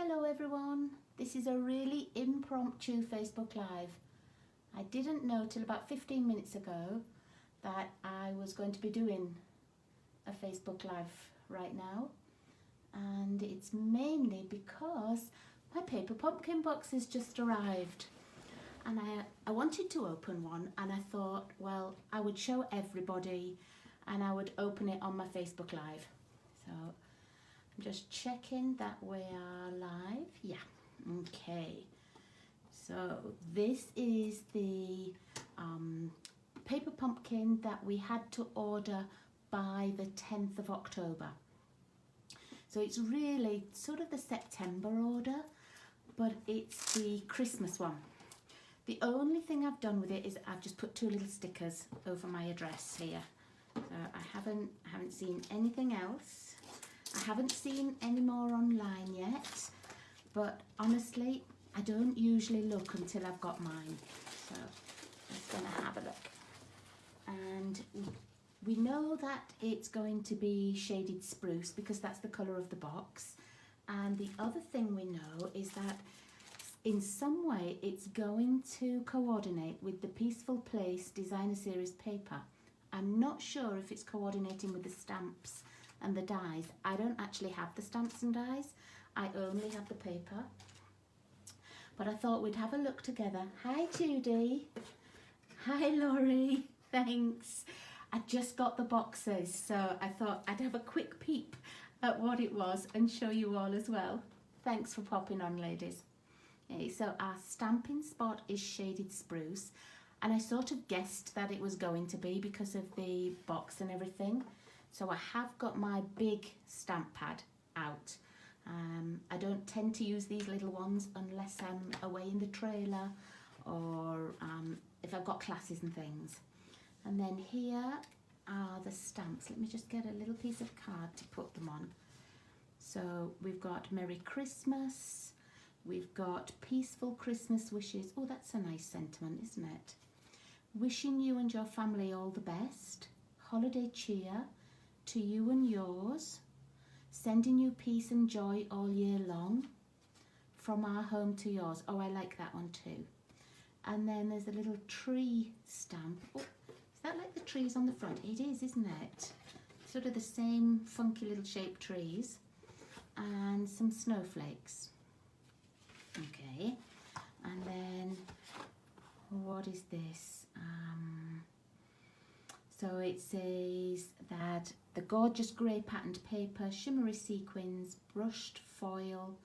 Hello everyone, this is a really impromptu Facebook Live. I didn't know till about 15 minutes ago that I was going to be doing a Facebook Live right now, and it's mainly because my paper pumpkin box has just arrived and I wanted to open one, and I thought, well, I would show everybody and I would open it on my Facebook Live. So I'm just checking that we are live. Yeah, okay. So this is the paper pumpkin that we had to order by the 10th of October. So it's really sort of the September order, but it's the Christmas one. The only thing I've done with it is I've just put 2 little stickers over my address here. So I haven't seen anything else. I haven't seen any more online yet, but honestly, I don't usually look until I've got mine. So I'm just going to have a look. And we know that it's going to be shaded spruce because that's the colour of the box. And the other thing we know is that in some way it's going to coordinate with the Peaceful Place Designer Series paper. I'm not sure if it's coordinating with the stamps and the dies. I don't actually have the stamps and dies. I only have the paper. But I thought we'd have a look together. Hi Judy. Hi Laurie. Thanks. I just got the boxes, so I thought I'd have a quick peep at what it was and show you all as well. Thanks for popping on, ladies. Okay, so our stamping spot is shaded spruce, and I sort of guessed that it was going to be because of the box and everything. So I have got my big stamp pad out. I don't tend to use these little ones unless I'm away in the trailer or if I've got classes and things. And then here are the stamps. Let me just get a little piece of card to put them on. So we've got Merry Christmas. We've got Peaceful Christmas Wishes. Oh, that's a nice sentiment, isn't it? Wishing you and your family all the best. Holiday cheer to you and yours. Sending you peace and joy all year long. From our home to yours. Oh, I like that one too. And then there's a little tree stamp. Oh, is that like the trees on the front? It is, isn't it? Sort of the same funky little shaped trees. And some snowflakes. Okay. And then, what is this? So it says that the gorgeous grey patterned paper, shimmery sequins, brushed foil,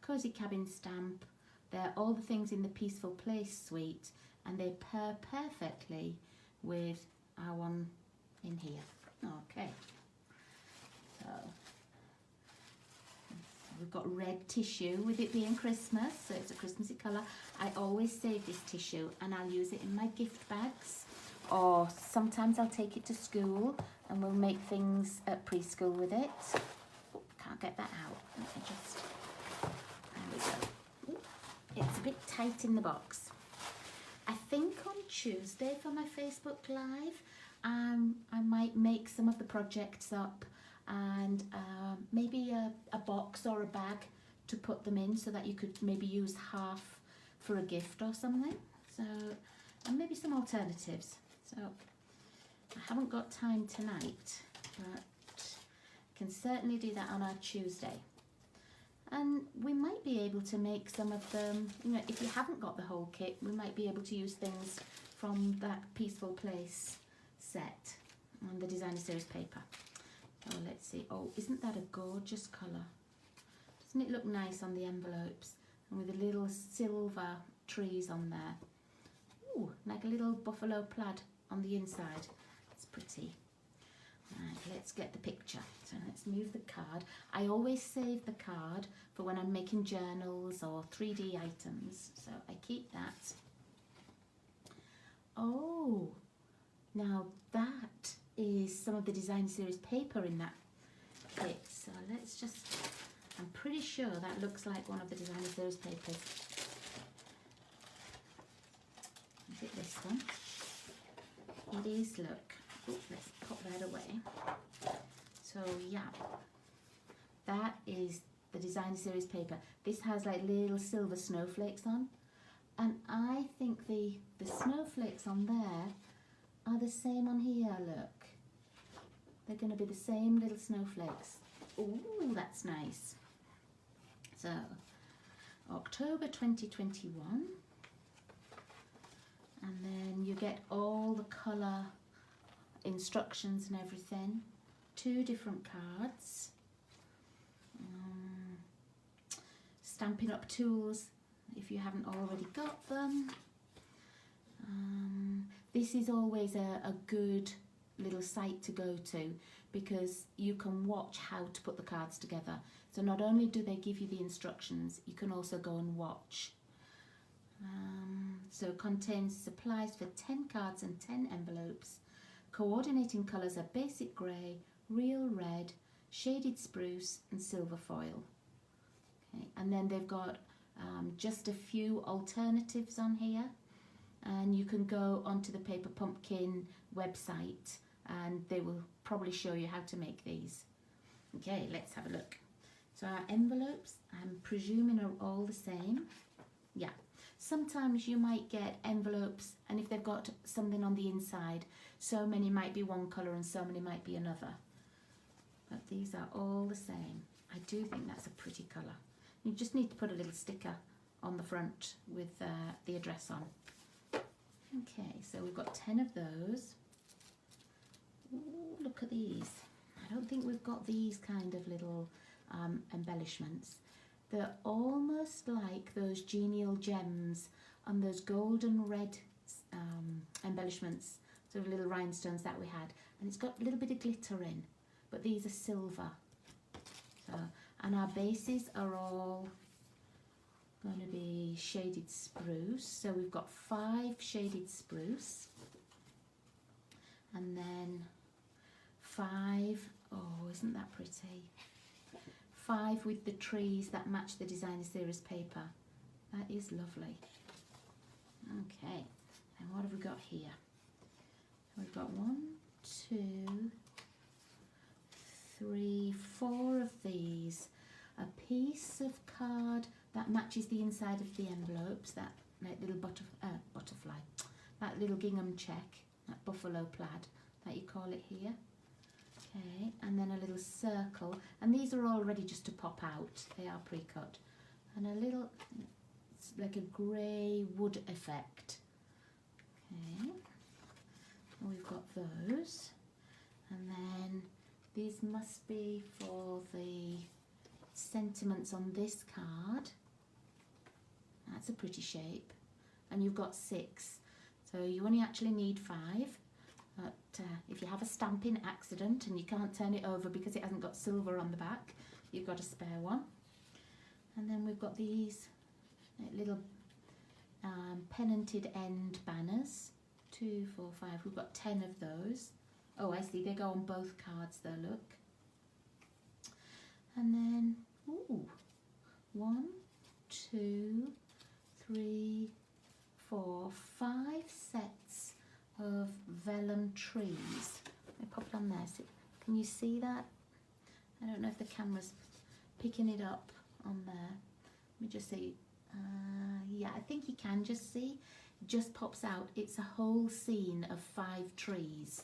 cozy cabin stamp. They're all the things in the Peaceful Place suite, and they pair perfectly with our one in here. Okay. So we've got red tissue with it being Christmas, so it's a Christmassy colour. I always save this tissue and I'll use it in my gift bags, or sometimes I'll take it to school and we'll make things at preschool with it. Oh, can't get that out. Let me just, there we go. Ooh, it's a bit tight in the box. I think on Tuesday for my Facebook Live, I might make some of the projects up and maybe a box or a bag to put them in so that you could maybe use half for a gift or something. So, and maybe some alternatives. So I haven't got time tonight, but I can certainly do that on our Tuesday. And we might be able to make some of them, you know, if you haven't got the whole kit, we might be able to use things from that Peaceful Place set on the Designer Series paper. Oh, let's see. Oh, isn't that a gorgeous colour? Doesn't it look nice on the envelopes? And with the little silver trees on there. Ooh, like a little buffalo plaid on the inside. It's pretty. Right, let's get the picture. So let's move the card. I always save the card for when I'm making journals or 3D items. So I keep that. Oh, now that is some of the Design Series paper in that kit. So let's just, I'm pretty sure that looks like one of the Design Series papers. Is it this one? It is, look. Ooh, let's pop that away. So yeah, that is the designer series paper. This has like little silver snowflakes on, and I think the snowflakes on there are the same on here. Look, they're going to be the same little snowflakes. Ooh, that's nice. So October 2021, and then you get all the colour instructions and everything. 2 different cards. Stampin' Up tools if you haven't already got them. This is always a good little site to go to, because you can watch how to put the cards together. So not only do they give you the instructions, you can also go and watch. So contains supplies for 10 cards and 10 envelopes. Coordinating colours are basic grey, real red, shaded spruce and silver foil. Okay, and then they've got just a few alternatives on here, and you can go onto the Paper Pumpkin website and they will probably show you how to make these. Okay, let's have a look. So our envelopes, I'm presuming, are all the same. Yeah, sometimes you might get envelopes, and if they've got something on the inside, so many might be one colour and so many might be another. But these are all the same. I do think that's a pretty colour. You just need to put a little sticker on the front with the address on. Okay, so we've got 10 of those. Ooh, look at these. I don't think we've got these kind of little embellishments. They're almost like those genial gems on those golden red embellishments, sort of little rhinestones that we had. And it's got a little bit of glitter in, but these are silver. So, and our bases are all going to be shaded spruce. So we've got 5 shaded spruce, and then 5, oh, isn't that pretty? 5 with the trees that match the designer series paper. That is lovely. Okay, and what have we got here? We've got 1, 2, 3, 4 of these. A piece of card that matches the inside of the envelopes, that like little butterfly, that little gingham check, that buffalo plaid that you call it here. Okay, and then a little circle, and these are all ready just to pop out. They are pre-cut. And a little, it's like a grey wood effect. Okay, and we've got those. And then these must be for the sentiments on this card. That's a pretty shape. And you've got 6. So you only actually need 5. But if you have a stamping accident and you can't turn it over because it hasn't got silver on the back, you've got a spare one. And then we've got these little penanted end banners. 2, 4, 5. We've got 10 of those. Oh, I see. They go on both cards though, look. And then, ooh, 1, 2, 3, 4, 5 sets of vellum trees. Let me pop it on there. So, can you see that? I don't know if the camera's picking it up on there. Let me just see. Yeah, I think you can just see. It just pops out. It's a whole scene of 5 trees.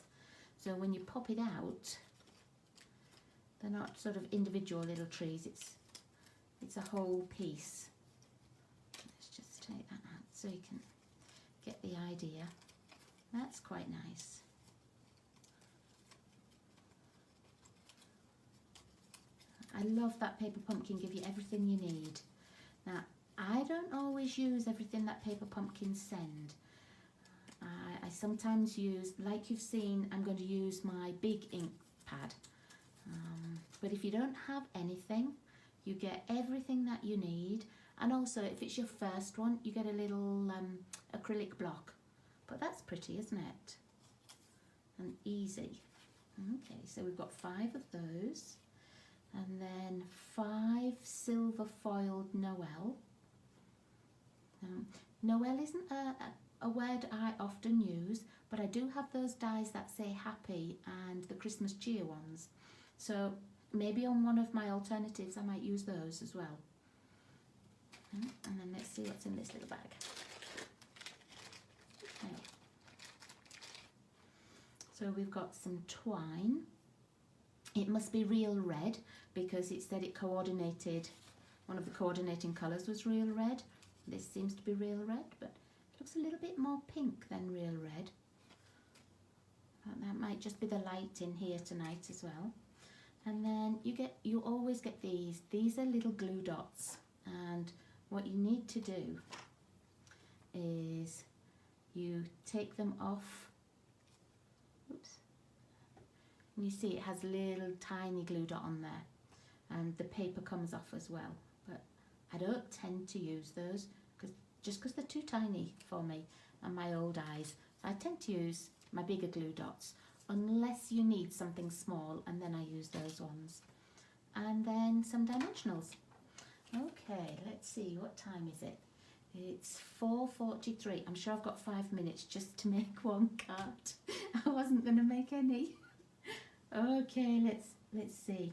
So when you pop it out, they're not sort of individual little trees. It's a whole piece. Let's just take that out so you can get the idea. That's quite nice. I love that Paper Pumpkin give you everything you need. Now, I don't always use everything that Paper Pumpkin send. I sometimes use, like you've seen, I'm going to use my big ink pad. But if you don't have anything, you get everything that you need. And also, if it's your first one, you get a little acrylic block. But that's pretty, isn't it? And easy. Okay, so we've got 5 of those. And then 5 silver foiled Noel. Noel isn't a word I often use, but I do have those dies that say happy and the Christmas cheer ones. So maybe on one of my alternatives I might use those as well. And then let's see what's in this little bag. Okay. So we've got some twine. It must be real red because it said it coordinated, one of the coordinating colours was real red. This seems to be real red, but it looks a little bit more pink than real red. That might just be the light in here tonight as well. And then you always get these. These are little glue dots, and what you need to do is you take them off. Oops. And you see it has a little tiny glue dot on there, and the paper comes off as well. But I don't tend to use those because they're too tiny for me and my old eyes. So I tend to use my bigger glue dots unless you need something small, and then I use those ones. And then some dimensionals. Okay, let's see, what time is it? It's 4:43. I'm sure I've got 5 minutes just to make one card. I wasn't going to make any. Okay, let's see.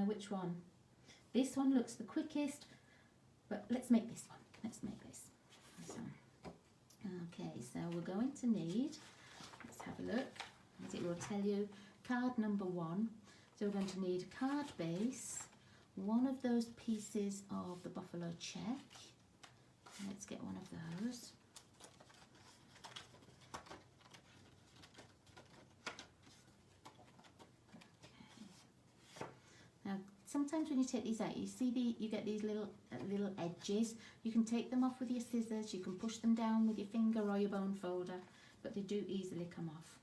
Which one? This one looks the quickest, but let's make this one. Let's make this. So, okay, so we're going to need, let's have a look, as it will tell you, card number 1. So we're going to need a card base, one of those pieces of the buffalo check. Let's get one of those. Okay. Now, sometimes when you take these out, you see you get these little edges. You can take them off with your scissors. You can push them down with your finger or your bone folder, but they do easily come off.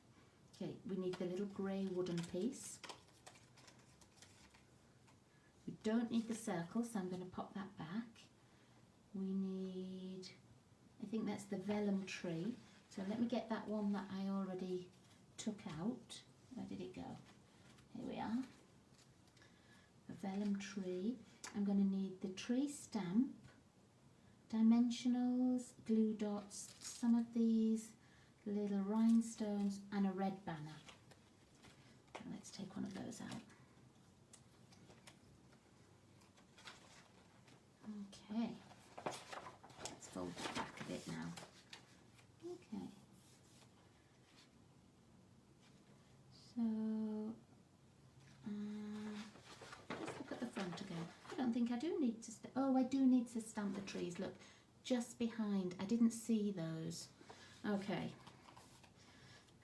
Okay, we need the little grey wooden piece. We don't need the circle, so I'm going to pop that back. We need, I think that's the Vellum Tree. So let me get that one that I already took out. Where did it go? Here we are. The Vellum Tree. I'm going to need the tree stamp, dimensionals, glue dots, some of these little rhinestones, and a red banner. Let's take one of those out. Okay. Fold that back a bit now. Okay. So, let's look at the front again. I don't think I do need to, oh, I do need to stamp the trees. Look, just behind. I didn't see those. Okay.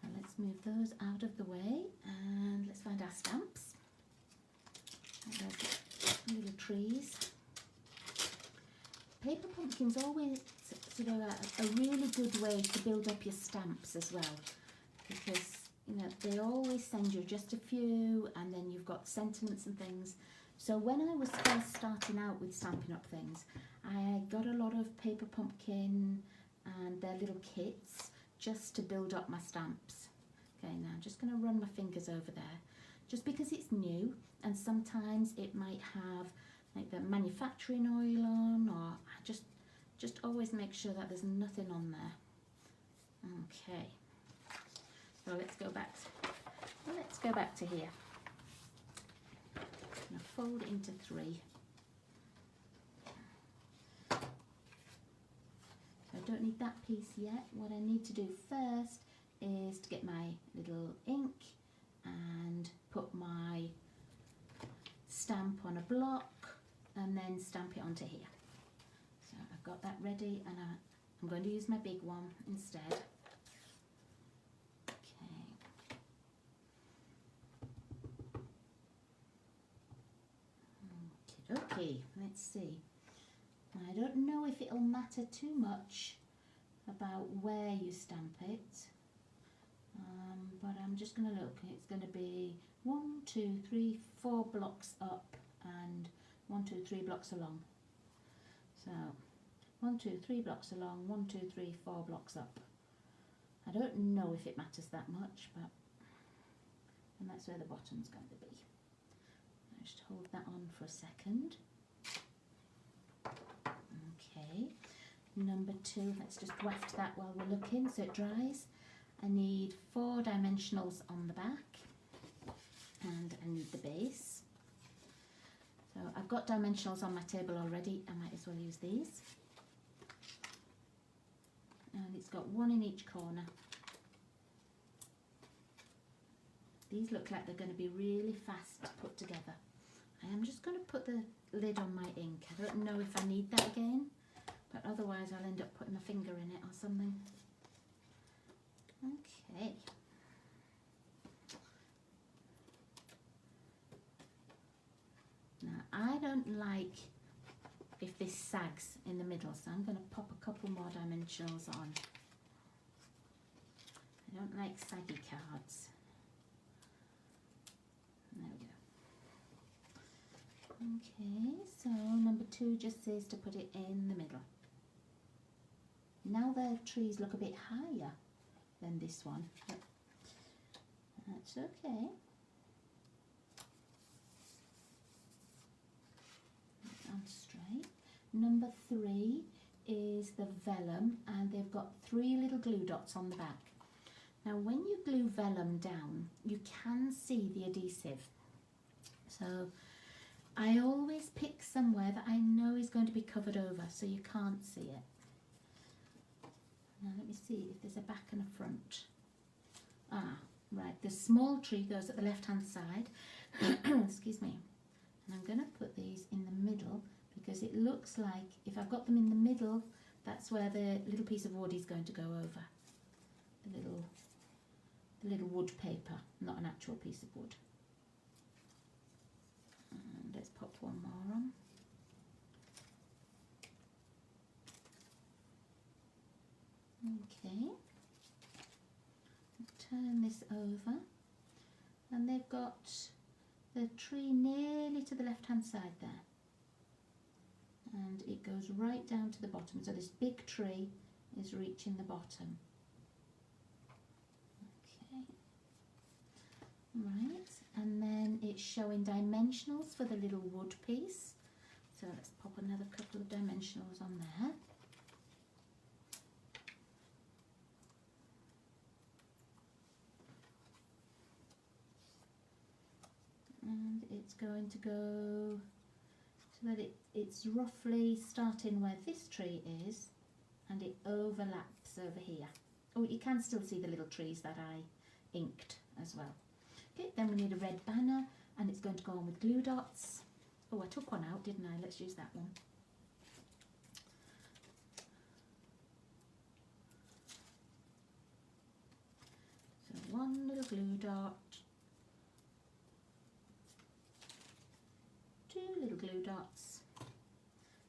Now let's move those out of the way and let's find our stamps. There's little trees. Paper pumpkin's always sort of a really good way to build up your stamps as well, because you know they always send you just a few, and then you've got sentiments and things. So when I was first starting out with Stampin' Up! Things, I got a lot of paper pumpkin and their little kits just to build up my stamps. Okay, now I'm just going to run my fingers over there, just because it's new, and sometimes it might have like the manufacturing oil on, or just always make sure that there's nothing on there. Okay, so let's go back to here. Now fold into 3. So I don't need that piece yet. What I need to do first is to get my little ink and put my stamp on a block, and then stamp it onto here. So I've got that ready, and I'm going to use my big one instead. Okay, let's see. I don't know if it'll matter too much about where you stamp it, but I'm just going to look. It's going to be 1, 2, 3, 4 blocks up and 1, 2, 3 blocks along. So 1, 2, 3 blocks along, 1, 2, 3, 4 blocks up. I don't know if it matters that much, but and that's where the bottom's going to be. I'll just hold that on for a second. Okay, number 2, let's just waft that while we're looking so it dries. I need 4 dimensionals on the back, and I need the base. So I've got dimensionals on my table already, I might as well use these. And it's got one in each corner. These look like they're going to be really fast to put together. I am just going to put the lid on my ink. I don't know if I need that again, but otherwise I'll end up putting my finger in it or something. Okay. Now I don't like if this sags in the middle, so I'm going to pop a couple more dimensionals on. I don't like saggy cards. There we go. Okay, so number 2 just says to put it in the middle. Now the trees look a bit higher than this one, but that's okay. On straight. Number 3 is the vellum, and they've got 3 little glue dots on the back. Now when you glue vellum down, you can see the adhesive. So I always pick somewhere that I know is going to be covered over so you can't see it. Now let me see if there's a back and a front. Ah, right, the small tree goes at the left hand side. Excuse me. And I'm going to put these in the middle because it looks like if I've got them in the middle, that's where the little piece of wood is going to go over. The little wood paper, not an actual piece of wood. And let's pop one more on. Okay. Turn this over, and they've got the tree nearly to the left hand side there, and it goes right down to the bottom, so this big tree is reaching the bottom. Okay, right, and then it's showing dimensionals for the little wood piece, so let's pop another couple of dimensionals on there. And it's going to go so that it's roughly starting where this tree is, and it overlaps over here. Oh, you can still see the little trees that I inked as well. Okay, then we need a red banner, and it's going to go on with glue dots. Oh, I took one out, didn't I? Let's use that one. So one little glue dot. 2 little glue dots,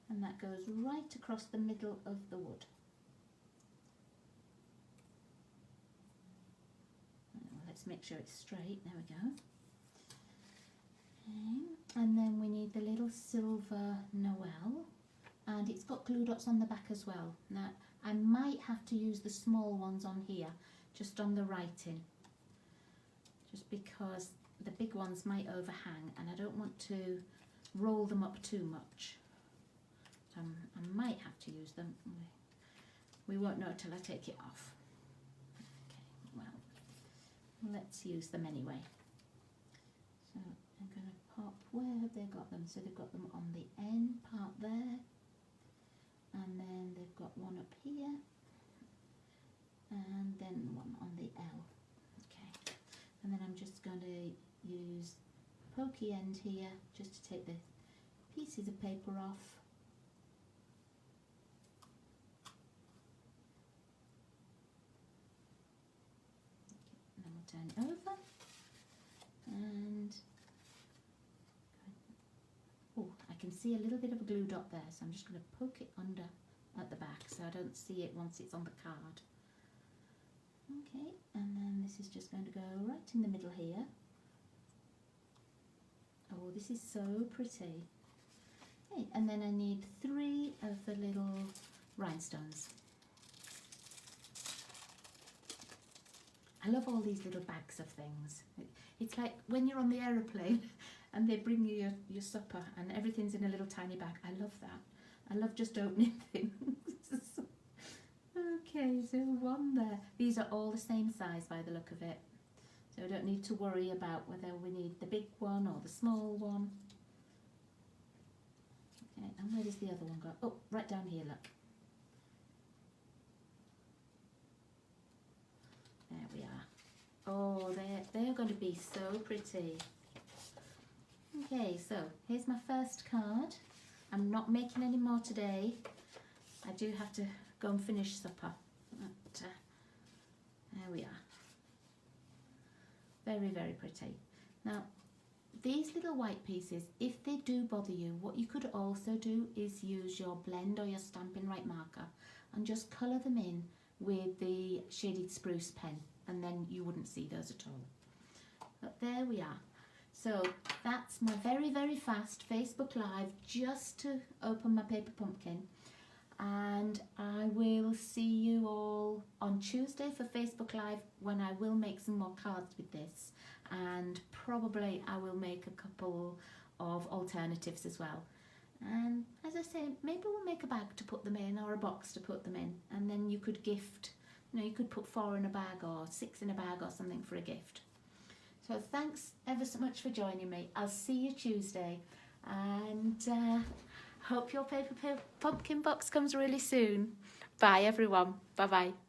and that goes right across the middle of the wood. Let's make sure it's straight, there we go. Okay. And then we need the little silver Noel, and it's got glue dots on the back as well. Now I might have to use the small ones on here, just on the writing, just because the big ones might overhang and I don't want to roll them up too much. So I might have to use them. We won't know till I take it off. Okay, well, let's use them anyway. So I'm going to pop, where have they got them? So they've got them on the end part there, and then they've got one up here, and then one on the L. Okay, and then I'm just going to use pokey end here just to take the pieces of paper off. Okay, and then we'll turn it over, and oh, I can see a little bit of a glue dot there, so I'm just going to poke it under at the back so I don't see it once it's on the card. Okay, and then this is just going to go right in the middle here. Oh, this is so pretty. Okay, and then I need 3 of the little rhinestones. I love all these little bags of things. It's like when you're on the aeroplane and they bring you your supper and everything's in a little tiny bag. I love that. I love just opening things. Okay, so one there. These are all the same size by the look of it. So we don't need to worry about whether we need the big one or the small one. Okay, and where does the other one go? Oh, right down here, look. There we are. Oh, they're going to be so pretty. Okay, so here's my first card. I'm not making any more today. I do have to go and finish supper. But, there we are. Very, very pretty. Now, these little white pieces, if they do bother you, what you could also do is use your blend or your Stampin' Right marker and just colour them in with the shaded spruce pen, and then you wouldn't see those at all. But there we are. So that's my very, very fast Facebook Live just to open my paper pumpkin. And I will see you all on Tuesday for Facebook Live, when I will make some more cards with this, and probably I will make a couple of alternatives as well. And as I say, maybe we'll make a bag to put them in, or a box to put them in, and then you could gift, you know, you could put 4 in a bag or 6 in a bag or something for a gift. So thanks ever so much for joining me. I'll see you Tuesday, and hope your paper pumpkin box comes really soon. Bye everyone. Bye bye.